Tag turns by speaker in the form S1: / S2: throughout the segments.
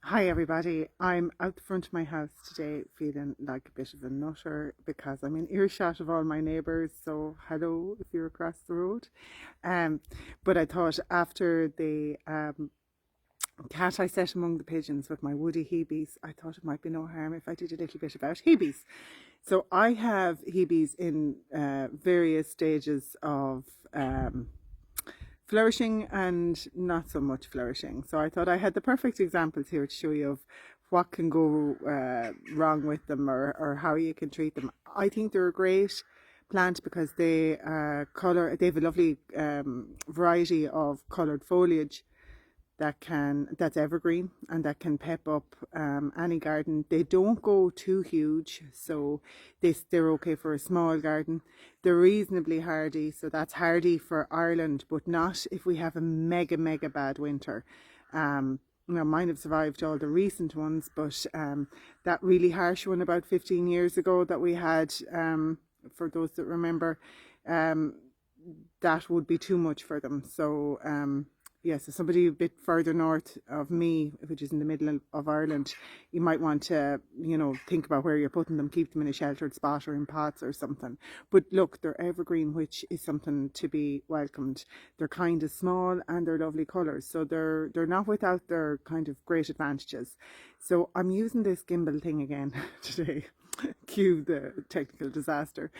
S1: Hi everybody, I'm out the front of my house today feeling like a bit of a nutter because I'm in earshot of all my neighbours, so hello if you're across the road. Um, but I thought after the cat I set among the pigeons with my woody Hebes, I thought it might be no harm if I did a little bit about Hebes. So I have Hebes in various stages of flourishing and not so much flourishing. So I thought I had the perfect examples here to show you of what can go wrong with them, or how you can treat them. I think they're a great plant because they they have a lovely variety of coloured foliage that's evergreen and that can pep up any garden. They don't go too huge, so they're okay for a small garden. They're reasonably hardy, so that's hardy for Ireland, but not if we have a mega bad winter. Mine have survived all the recent ones, but that really harsh one about 15 years ago that we had, for those that remember, that would be too much for them. So so somebody a bit further north of me, which is in the middle of Ireland, you might want to, think about where you're putting them, keep them in a sheltered spot or in pots or something. But look, they're evergreen, which is something to be welcomed. They're kind of small and they're lovely colours, so they're not without their kind of great advantages. So I'm using this gimbal thing again today. Cue the technical disaster.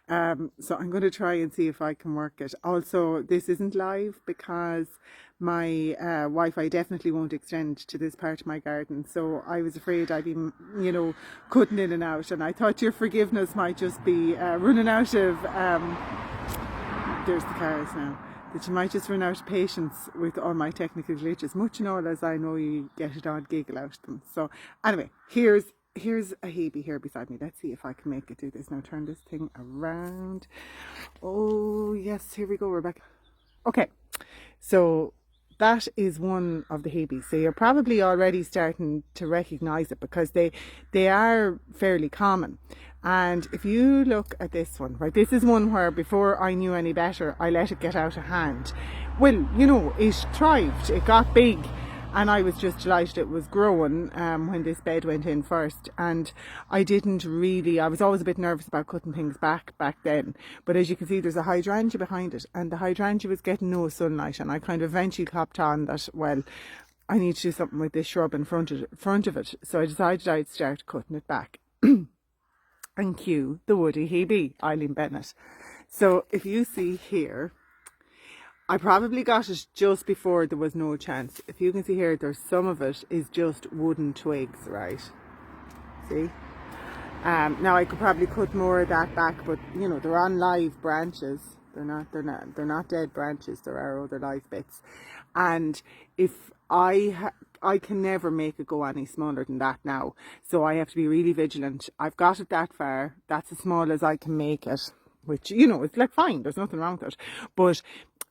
S1: So I'm going to try and see if I can work it. Also, this isn't live because my Wi-Fi definitely won't extend to this part of my garden. So I was afraid I'd be, cutting in and out. And I thought your forgiveness might just be running out of, there's the cars now, that you might just run out of patience with all my technical glitches, much and all as I know you get it on giggle out of them. So anyway, here's a Hebe here beside me. Let's see if I can make it do this. Now turn this thing around. Oh yes, here we go, Rebecca. Okay, so that is one of the Hebes. So you're probably already starting to recognize it because they are fairly common. And if you look at this one, right, this is one where before I knew any better, I let it get out of hand. Well, it thrived, it got big, and I was just delighted it was growing when this bed went in first. And I was always a bit nervous about cutting things back then. But as you can see, there's a hydrangea behind it, and the hydrangea was getting no sunlight. And I kind of eventually copped on that, well, I need to do something with this shrub in front of it. So I decided I'd start cutting it back. And cue the woody Hebe, Eileen Bennett. So if you see here, I probably got it just before there was no chance. If you can see here, there's some of it is just wooden twigs, right? See? Now I could probably cut more of that back, but they're on live branches. They're not dead branches. There are other live bits, and if I can never make it go any smaller than that now, so I have to be really vigilant. I've got it that far. That's as small as I can make it, which it's like fine. There's nothing wrong with it, but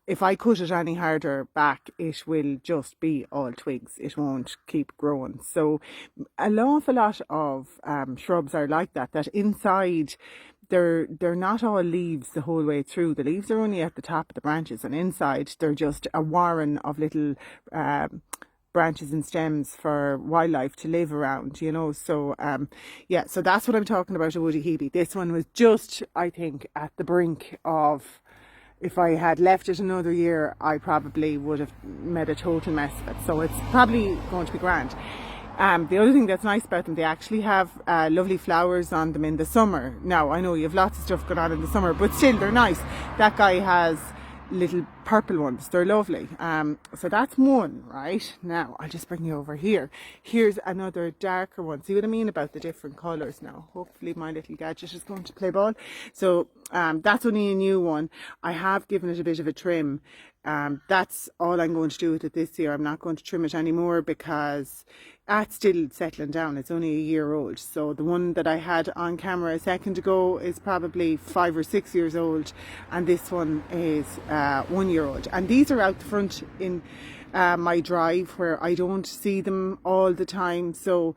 S1: if I cut it any harder back, it will just be all twigs. It won't keep growing. So an awful lot of shrubs are like that inside they're not all leaves the whole way through. The leaves are only at the top of the branches, and inside they're just a warren of little branches and stems for wildlife to live around, so so that's what I'm talking about, a woody Hebe. This one was just, I think, at the brink of, if I had left it another year, I probably would have made a total mess of it. So it's probably going to be grand. The other thing that's nice about them, they actually have lovely flowers on them in the summer. Now, I know you have lots of stuff going on in the summer, but still, they're nice. That guy has little purple ones. They're lovely. So that's one, right? Now, I'll just bring you over here. Here's another darker one. See what I mean about the different colours now? Hopefully my little gadget is going to play ball. So that's only a new one. I have given it a bit of a trim. That's all I'm going to do with it this year. I'm not going to trim it anymore because it's still settling down. It's only a year old. So the one that I had on camera a second ago is probably 5 or 6 years old, and this one is 1 year old. And these are out the front in my drive where I don't see them all the time. So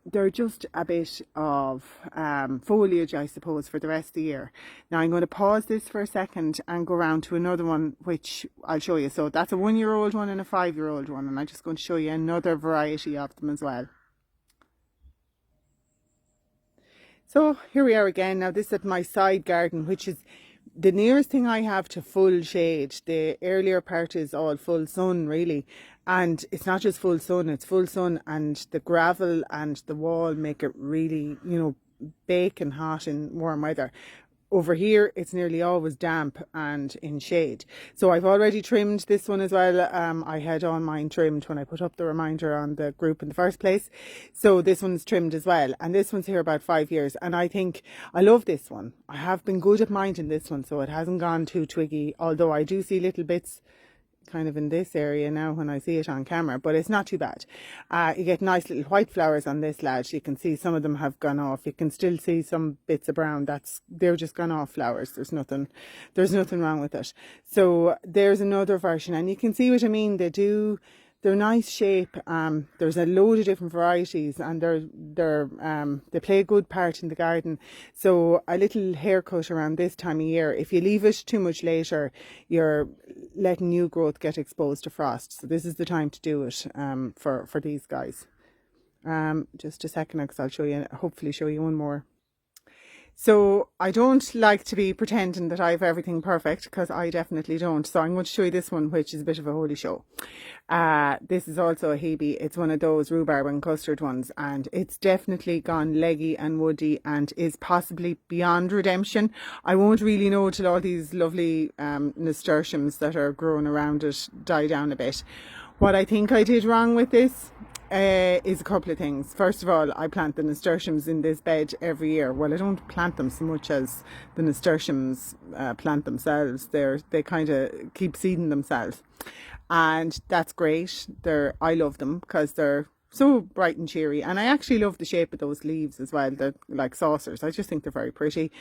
S1: they're just a bit of foliage, I suppose, for the rest of the year. Now I'm going to pause this for a second and go around to another one, which I'll show you. So that's a 1-year-old one and a 5-year-old one, and I'm just going to show you another variety of them as well. So here we are again. Now this is at my side garden, which is the nearest thing I have to full shade. The earlier part is all full sun, really. And it's not just full sun, it's full sun, and the gravel and the wall make it really, baking hot in warm weather. Over here, it's nearly always damp and in shade. So I've already trimmed this one as well. I had all mine trimmed when I put up the reminder on the group in the first place. So this one's trimmed as well. And this one's here about 5 years. And I think I love this one. I have been good at minding this one, so it hasn't gone too twiggy. Although I do see little bits kind of in this area now when I see it on camera, but it's not too bad. You get nice little white flowers on this lad. You can see some of them have gone off. You can still see some bits of brown. They're just gone off flowers. There's nothing wrong with it. So there's another version, and you can see what I mean. They're nice shape. There's a load of different varieties, and they play a good part in the garden. So a little haircut around this time of year. If you leave it too much later, you're letting new growth get exposed to frost. So this is the time to do it for these guys. Just a second, because I'll hopefully show you one more. So I don't like to be pretending that I have everything perfect, because I definitely don't. So I'm going to show you this one, which is a bit of a holy show. This is also a Hebe. It's one of those rhubarb and custard ones, and it's definitely gone leggy and woody and is possibly beyond redemption. I won't really know till all these lovely nasturtiums that are growing around it die down a bit. What I think I did wrong with this is a couple of things. First of all, I plant the nasturtiums in this bed every year. Well, I don't plant them so much as the nasturtiums plant themselves. They kind of keep seeding themselves, and that's great. I love them because they're so bright and cheery, and I actually love the shape of those leaves as well. They're like saucers. I just think they're very pretty,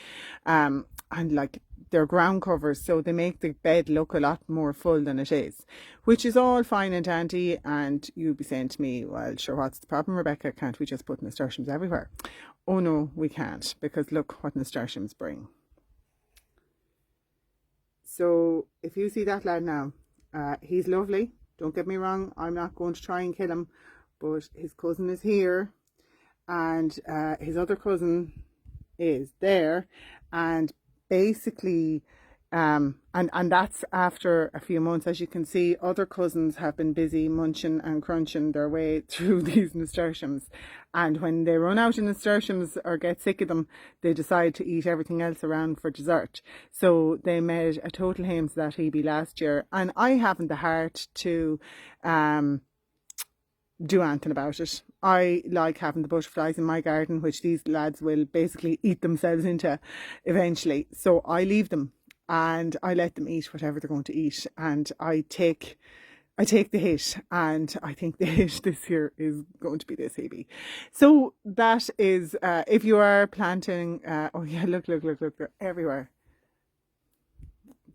S1: and like they're ground covers, so they make the bed look a lot more full than it is, which is all fine and dandy. And you'll be saying to me, well, sure, what's the problem, Rebecca? Can't we just put nasturtiums everywhere? Oh no, we can't, because look what nasturtiums bring. So if you see that lad now, he's lovely, don't get me wrong. I'm not going to try and kill him, but his cousin is here, and his other cousin is there, and basically and that's after a few months. As you can see, other cousins have been busy munching and crunching their way through these nasturtiums, and when they run out of nasturtiums or get sick of them, they decide to eat everything else around for dessert. So they made a total hames of that Hebe last year, and I haven't the heart to do anything about it. I like having the butterflies in my garden, which these lads will basically eat themselves into eventually. So I leave them and I let them eat whatever they're going to eat, and I take the hit, and I think the hit this year is going to be this Hebe. So that is, if you are planting, oh yeah, look, they're everywhere.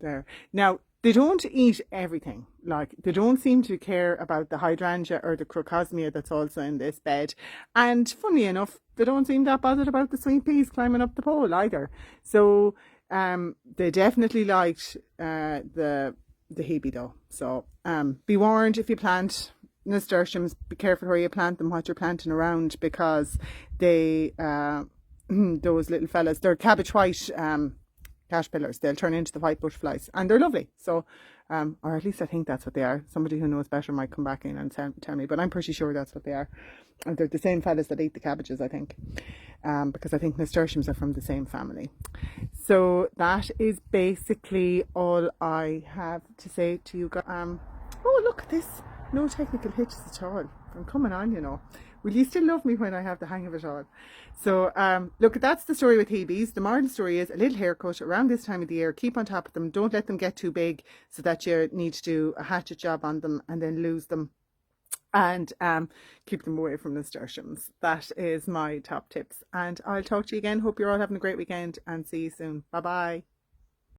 S1: There. Now, they don't eat everything. Like, they don't seem to care about the hydrangea or the crocosmia that's also in this bed. And funny enough, they don't seem that bothered about the sweet peas climbing up the pole either. So they definitely liked the Hebe though. So be warned, if you plant nasturtiums, be careful where you plant them, what you're planting around, because they those little fellas, they're cabbage white caterpillars. They'll turn into the white butterflies, and they're lovely. So or at least I think that's what they are. Somebody who knows better might come back in and tell me, but I'm pretty sure that's what they are. And they're the same fellas that eat the cabbages, I think, because I think nasturtiums are from the same family. So that is basically all I have to say to you guys. Oh, look at this. No technical hitches at all. I'm coming on, you know. Will you still love me when I have the hang of it all? So look, that's the story with Hebes. The moral story is a little haircut around this time of the year. Keep on top of them. Don't let them get too big so that you need to do a hatchet job on them and then lose them. And keep them away from nasturtiums. That is my top tips. And I'll talk to you again. Hope you're all having a great weekend, and see you soon. Bye bye.